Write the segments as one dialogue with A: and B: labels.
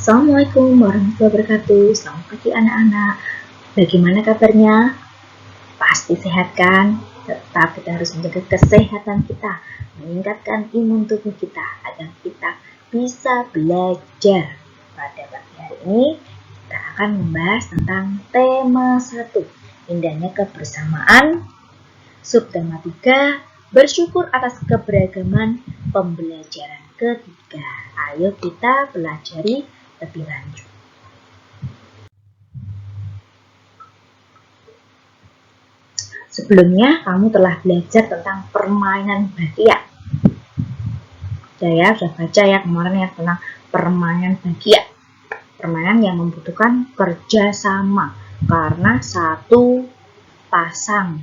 A: Assalamualaikum warahmatullahi wabarakatuh. Selamat pagi anak-anak. Bagaimana kabarnya? Pasti sehat kan? Tetap kita harus menjaga kesehatan kita, meningkatkan imun tubuh kita agar kita bisa belajar. Pada pagi hari ini kita akan membahas tentang tema 1, indahnya kebersamaan. Subtema 3, bersyukur atas keberagaman pembelajaran ketiga. Ayo kita pelajari lebih lanjut. Sebelumnya kamu telah belajar tentang permainan bakia. Saya sudah baca ya kemarin ya tentang permainan bakia. Permainan yang membutuhkan kerjasama karena satu pasang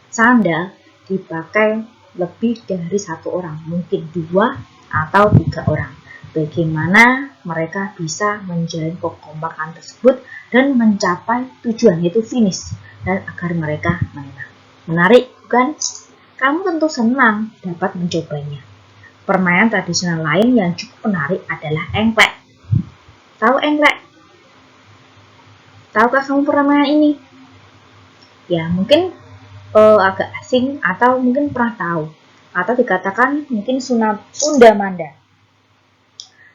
A: sandal dipakai lebih dari satu orang, mungkin 2 atau 3 orang. Bagaimana mereka bisa menjalin kekompakan tersebut dan mencapai tujuan, yaitu finish, dan agar mereka menang. Menarik bukan? Kamu tentu senang dapat mencobanya. Permainan tradisional lain yang cukup menarik adalah engklek. Tahu engklek? Tahukah kamu permainan ini? Ya, mungkin agak asing atau mungkin pernah tahu, atau dikatakan mungkin undamanda.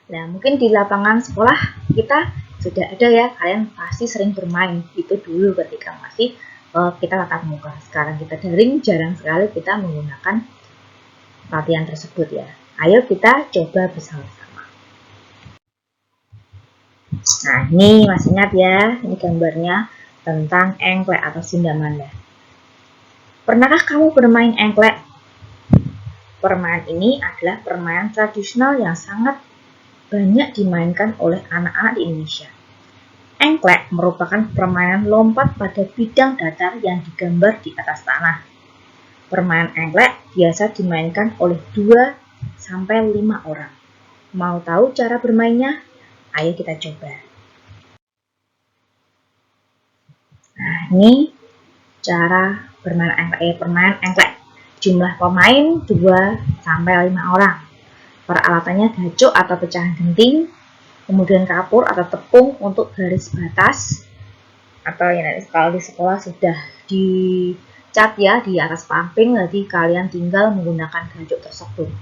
A: Nah, mungkin di lapangan sekolah kita sudah ada ya, kalian pasti sering bermain itu dulu ketika masih kita tatap muka. Sekarang kita daring, jarang sekali kita menggunakan latihan tersebut ya. Ayo kita coba bersama-sama. Nah, ini masih ingat ya, ini gambarnya tentang engklek atau undamanda. Pernahkah kamu bermain engklek? Permainan ini adalah permainan tradisional yang sangat banyak dimainkan oleh anak-anak di Indonesia. Engklek merupakan permainan lompat pada bidang datar yang digambar di atas tanah. Permainan engklek biasa dimainkan oleh 2-5 orang. Mau tahu cara bermainnya? Ayo kita coba. Nah, ini cara permainan engklek. Jumlah pemain 2-5 orang. Peralatannya gacok atau pecahan genting, kemudian kapur atau tepung untuk garis batas, atau ya kalau di sekolah sudah dicat ya di atas pamping, jadi kalian tinggal menggunakan gacok tersebut.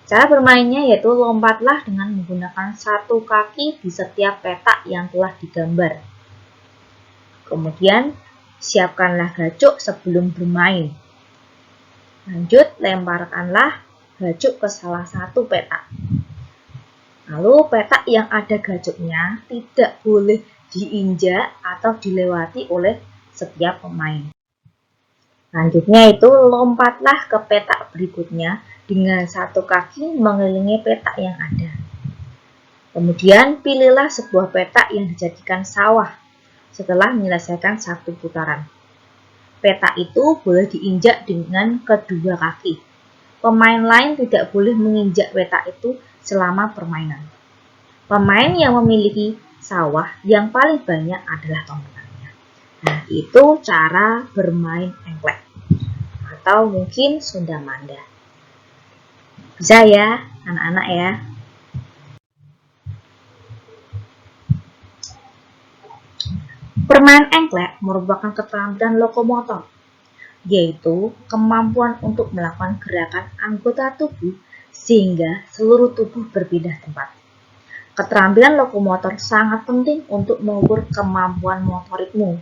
A: Cara bermainnya yaitu lompatlah dengan menggunakan satu kaki di setiap petak yang telah digambar. Kemudian siapkanlah gacok sebelum bermain. Lanjut, lemparkanlah gacok ke salah satu petak. Lalu petak yang ada gacoknya tidak boleh diinjak atau dilewati oleh setiap pemain. Selanjutnya itu lompatlah ke petak berikutnya dengan satu kaki mengelilingi petak yang ada. Kemudian pilihlah sebuah petak yang dijadikan sawah setelah menyelesaikan satu putaran. Petak itu boleh diinjak dengan kedua kaki. Pemain lain tidak boleh menginjak petak itu selama permainan. Pemain yang memiliki sawah yang paling banyak adalah pemenangnya. Nah, itu cara bermain engklek atau mungkin undamanda. Bisa ya, anak-anak ya. Permainan engklek merupakan keterampilan lokomotor, yaitu kemampuan untuk melakukan gerakan anggota tubuh sehingga seluruh tubuh berpindah tempat. Keterampilan lokomotor sangat penting untuk mengukur kemampuan motorikmu.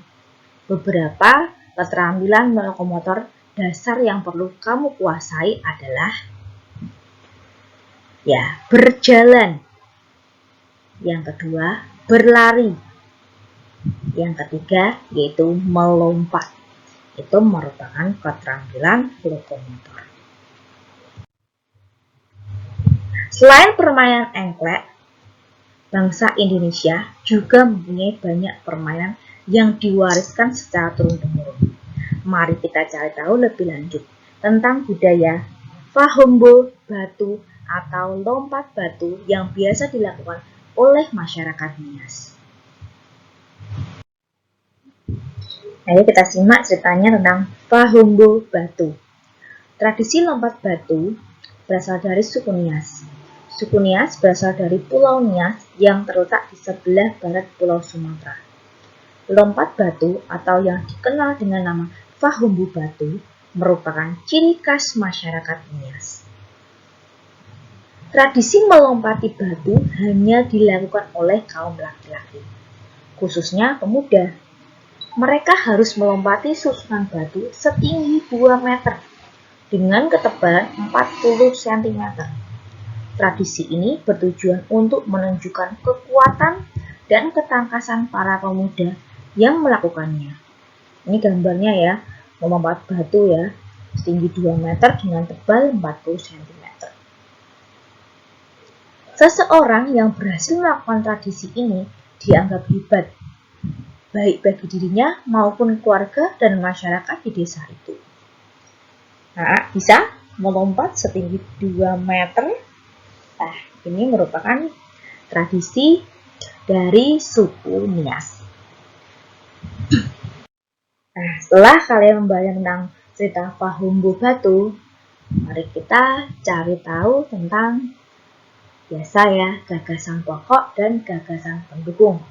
A: Beberapa keterampilan lokomotor dasar yang perlu kamu kuasai adalah berjalan. Yang kedua, berlari. Yang ketiga, yaitu melompat. Itu merupakan keterampilan lokomotor. Selain permainan engklek, bangsa Indonesia juga mempunyai banyak permainan yang diwariskan secara turun-temurun. Mari kita cari tahu lebih lanjut tentang budaya Fahombo batu atau lompat batu yang biasa dilakukan oleh masyarakat Nias. Ayo kita simak ceritanya tentang Fahombo batu. Tradisi lompat batu berasal dari suku Nias. Suku Nias berasal dari Pulau Nias yang terletak di sebelah barat Pulau Sumatera. Lompat batu atau yang dikenal dengan nama Fahumbu Batu merupakan ciri khas masyarakat Nias. Tradisi melompati batu hanya dilakukan oleh kaum laki-laki, khususnya pemuda. Mereka harus melompati susunan batu setinggi 2 meter dengan ketebalan 40 cm. Tradisi ini bertujuan untuk menunjukkan kekuatan dan ketangkasan para pemuda yang melakukannya. Ini gambarnya ya, melompat batu ya, setinggi 2 meter dengan tebal 40 cm. Seseorang yang berhasil melakukan tradisi ini dianggap hebat, baik bagi dirinya maupun keluarga dan masyarakat di desa itu. Nah, bisa melompat setinggi 2 meter. Nah, ini merupakan tradisi dari suku Nias. Nah, setelah kalian membayang tentang cerita Fahumbu Batu, mari kita cari tahu tentang biasa ya, gagasan pokok dan gagasan pendukung.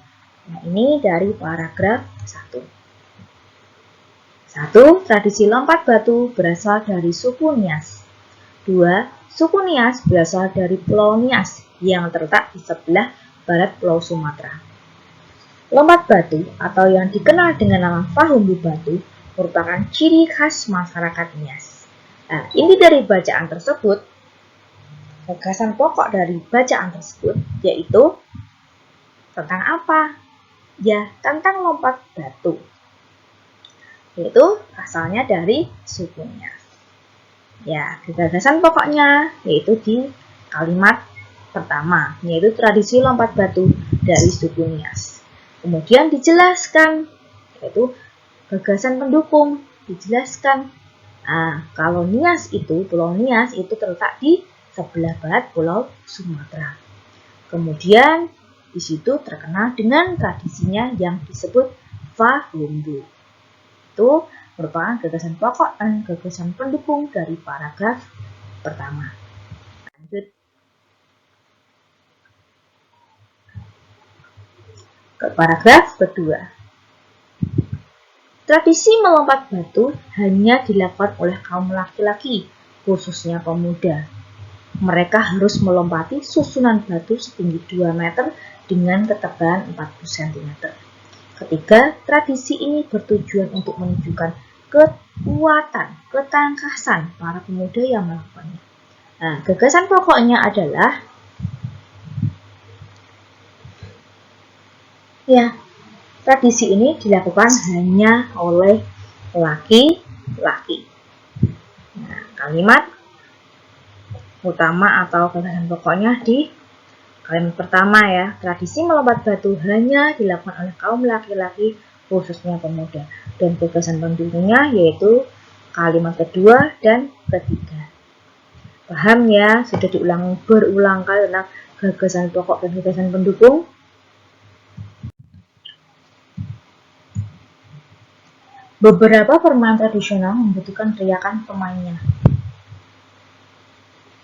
A: Nah, ini dari paragraf 1. 1. Tradisi lompat batu berasal dari suku Nias. 2. Suku Nias berasal dari Pulau Nias yang terletak di sebelah barat Pulau Sumatera. Lompat batu atau yang dikenal dengan nama Fahumbu Batu merupakan ciri khas masyarakat Nias. Nah, inti dari bacaan tersebut, gagasan pokok dari bacaan tersebut yaitu tentang apa? Ya, tentang lompat batu. Yaitu asalnya dari suku Nias. Ya, gagasan pokoknya yaitu di kalimat pertama, yaitu tradisi lompat batu dari suku Nias. Kemudian dijelaskan, yaitu gagasan pendukung, dijelaskan. Nah, kalau Nias itu, Pulau Nias itu terletak di sebelah barat Pulau Sumatera. Kemudian di situ terkenal dengan tradisinya yang disebut Fahumbu. Itu merupakan gagasan pokok dan gagasan pendukung dari paragraf pertama. Lanjut ke paragraf kedua. Tradisi melompat batu hanya dilakukan oleh kaum laki-laki, khususnya pemuda. Mereka harus melompati susunan batu setinggi 2 meter dengan ketebalan 40 cm. Ketiga, tradisi ini bertujuan untuk menunjukkan kekuatan, ketangkasan para pemuda yang melakukannya. Nah, gagasan pokoknya adalah ya, tradisi ini dilakukan hanya oleh laki-laki. Nah, kalimat utama atau gagasan pokoknya di kalimat pertama ya, tradisi melompat batu hanya dilakukan oleh kaum laki-laki, khususnya pemuda. Dan gagasan pendukungnya yaitu kalimat kedua dan ketiga. Paham ya? Sudah diulang berulang kali tentang gagasan pokok dan gagasan pendukung. Beberapa permainan tradisional membutuhkan teriakan pemainnya.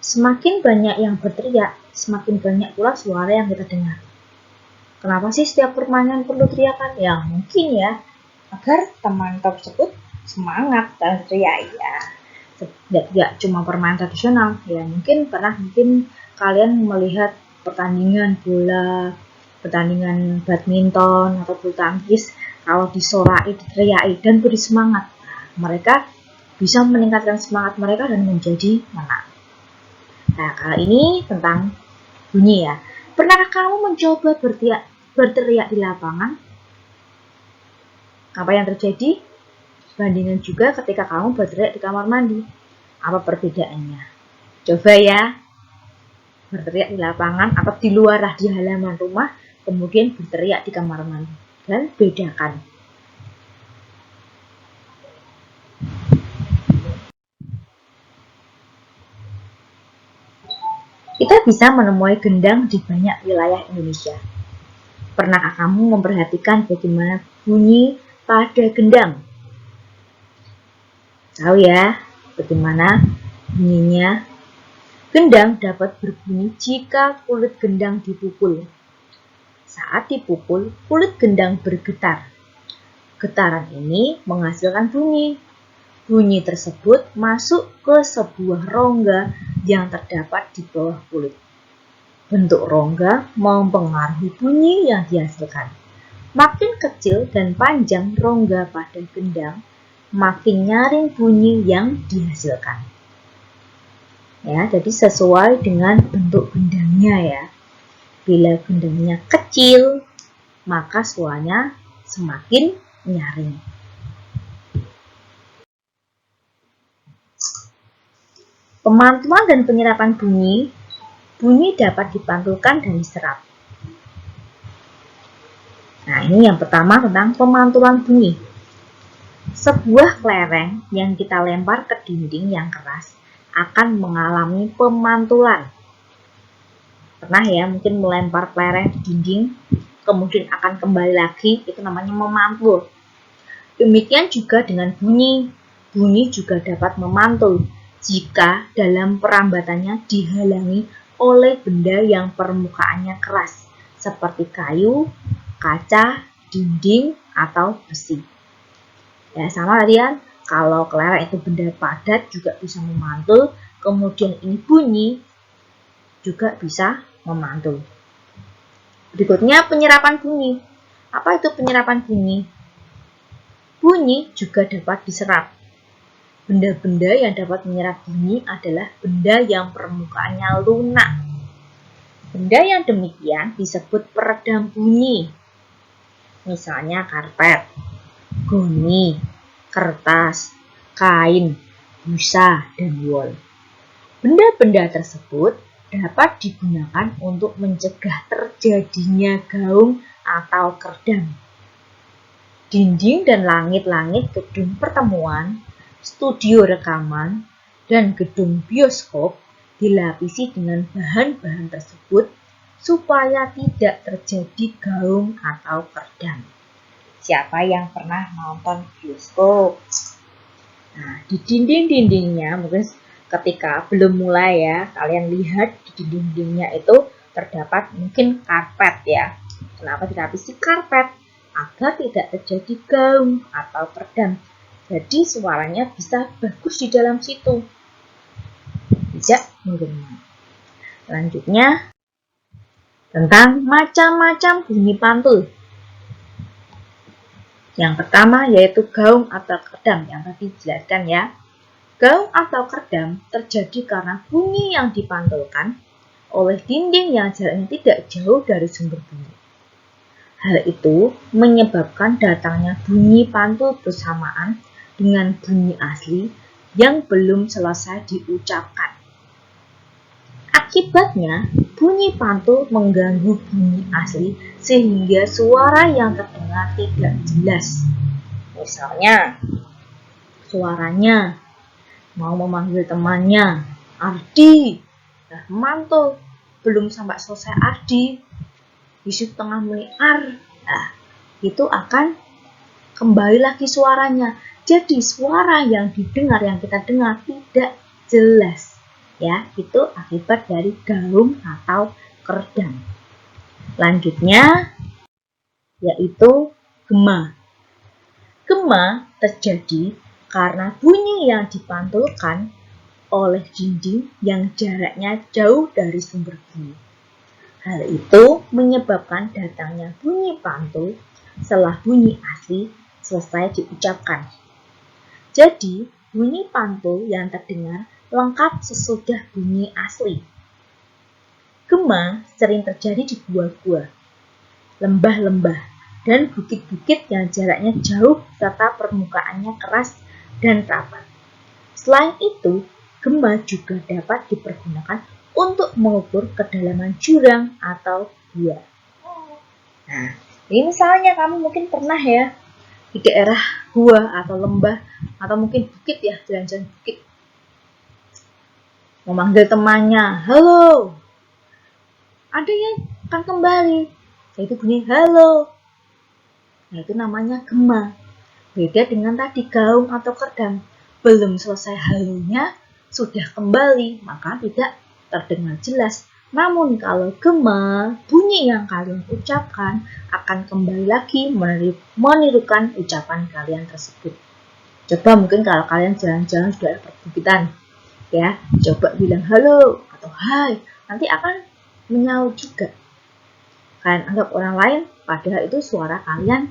A: Semakin banyak yang berteriak, semakin banyak pula suara yang kita dengar. Kenapa sih setiap permainan perlu teriakan? Ya mungkin ya, agar teman tersebut semangat dan teriak ya. Tidak cuma permainan tradisional, ya mungkin kalian melihat pertandingan bola, pertandingan badminton atau bulu tangkis, kalau disorai, diteriaki dan beri semangat, mereka bisa meningkatkan semangat mereka dan menjadi menang. Nah, kali ini tentang bunyi ya. Pernahkah kamu mencoba berteriak di lapangan? Apa yang terjadi? Bandingkan juga ketika kamu berteriak di kamar mandi. Apa perbedaannya? Coba ya, berteriak di lapangan atau di luar di halaman rumah, kemudian berteriak di kamar mandi. Dan bedakan. Kita bisa menemui gendang di banyak wilayah Indonesia. Pernahkah kamu memperhatikan bagaimana bunyi pada gendang? Tahu ya, bagaimana bunyinya? Gendang dapat berbunyi jika kulit gendang dipukul. Saat dipukul, kulit gendang bergetar. Getaran ini menghasilkan bunyi. Bunyi tersebut masuk ke sebuah rongga yang terdapat di bawah kulit. Bentuk rongga mempengaruhi bunyi yang dihasilkan. Makin kecil dan panjang rongga pada gendang, makin nyaring bunyi yang dihasilkan. Ya, jadi sesuai dengan bentuk gendangnya ya. Bila gendangnya kecil, maka suaranya semakin nyaring. Pemantulan dan penyerapan bunyi. Bunyi dapat dipantulkan dan diserap. Nah, ini yang pertama tentang pemantulan bunyi. Sebuah kelereng yang kita lempar ke dinding yang keras akan mengalami pemantulan. Pernah ya, mungkin melempar kelereng di dinding, kemudian akan kembali lagi, itu namanya memantul. Demikian juga dengan bunyi. Bunyi juga dapat memantul jika dalam perambatannya dihalangi oleh benda yang permukaannya keras, seperti kayu, kaca, dinding, atau besi. Ya, sama tadi kan, kalau kelereng itu benda padat juga bisa memantul, kemudian ini bunyi juga bisa memantul. Berikutnya penyerapan bunyi. Apa itu penyerapan bunyi? Bunyi juga dapat diserap. Benda-benda yang dapat menyerap bunyi adalah benda yang permukaannya lunak. Benda yang demikian disebut peredam bunyi. Misalnya karpet, goni, kertas, kain, busa, dan wol. Benda-benda tersebut dapat digunakan untuk mencegah terjadinya gaung atau kerdam. Dinding dan langit-langit gedung pertemuan, studio rekaman, dan gedung bioskop dilapisi dengan bahan-bahan tersebut supaya tidak terjadi gaung atau kerdam. Siapa yang pernah nonton bioskop? Nah, di dinding-dindingnya mungkin ketika belum mulai ya, kalian lihat di dinding-dindingnya itu terdapat mungkin karpet ya. Kenapa dilapisi karpet? Agar tidak terjadi gaung atau kerdam. Jadi suaranya bisa bagus di dalam situ. Tidak menggenang. Selanjutnya tentang macam-macam bunyi pantul. Yang pertama yaitu gaung atau kerdam yang tadi dijelaskan ya. Gaung atau kerdam terjadi karena bunyi yang dipantulkan oleh dinding yang jaraknya tidak jauh dari sumber bunyi. Hal itu menyebabkan datangnya bunyi pantul bersamaan dengan bunyi asli yang belum selesai diucapkan. Akibatnya, bunyi pantul mengganggu bunyi asli sehingga suara yang terdengar tidak jelas. Misalnya, suaranya mau memanggil temannya, Ardi, nah mantul, belum sampai selesai Ardi, Yusuf tengah meliar, nah itu akan kembali lagi suaranya. Jadi suara yang didengar, yang kita dengar tidak jelas. Ya, itu akibat dari gaung atau kerdam. Lanjutnya yaitu gema. Gema terjadi karena bunyi yang dipantulkan oleh dinding yang jaraknya jauh dari sumber bunyi. Hal itu menyebabkan datangnya bunyi pantul setelah bunyi asli selesai diucapkan. Jadi, bunyi pantul yang terdengar lengkap sesudah bunyi asli. Gema sering terjadi di gua-gua, lembah-lembah, dan bukit-bukit yang jaraknya jauh serta permukaannya keras dan rapat. Selain itu, gema juga dapat dipergunakan untuk mengukur kedalaman jurang atau gua. Nah, ini misalnya kamu mungkin pernah ya di daerah gua atau lembah atau mungkin bukit ya, jalan-jalan bukit. Memanggil temannya, halo, ada yang akan kembali. Itu bunyi halo. Nah, itu namanya gema. Beda dengan tadi gaung atau kerdam. Belum selesai halonya, sudah kembali, maka tidak terdengar jelas. Namun kalau gema, bunyi yang kalian ucapkan akan kembali lagi menirukan ucapan kalian tersebut. Coba mungkin kalau kalian jalan-jalan di daerah perbukitan, ya, coba bilang halo atau hai, nanti akan menyaut juga. Kalian anggap orang lain, padahal itu suara kalian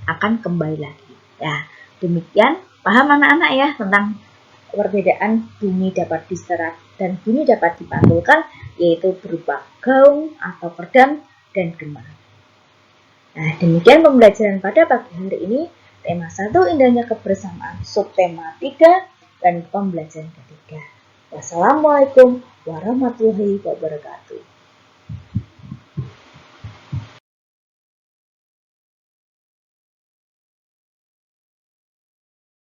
A: akan kembali lagi. Ya, demikian paham anak-anak ya tentang perbedaan bunyi dapat diserat dan bunyi dapat dipantulkan, yaitu berupa gaung atau perdam dan gema. Nah, demikian pembelajaran pada pagi hari ini. Tema 1 indahnya kebersamaan, subtema 3 dan pembelajaran ketiga. Wassalamualaikum warahmatullahi wabarakatuh.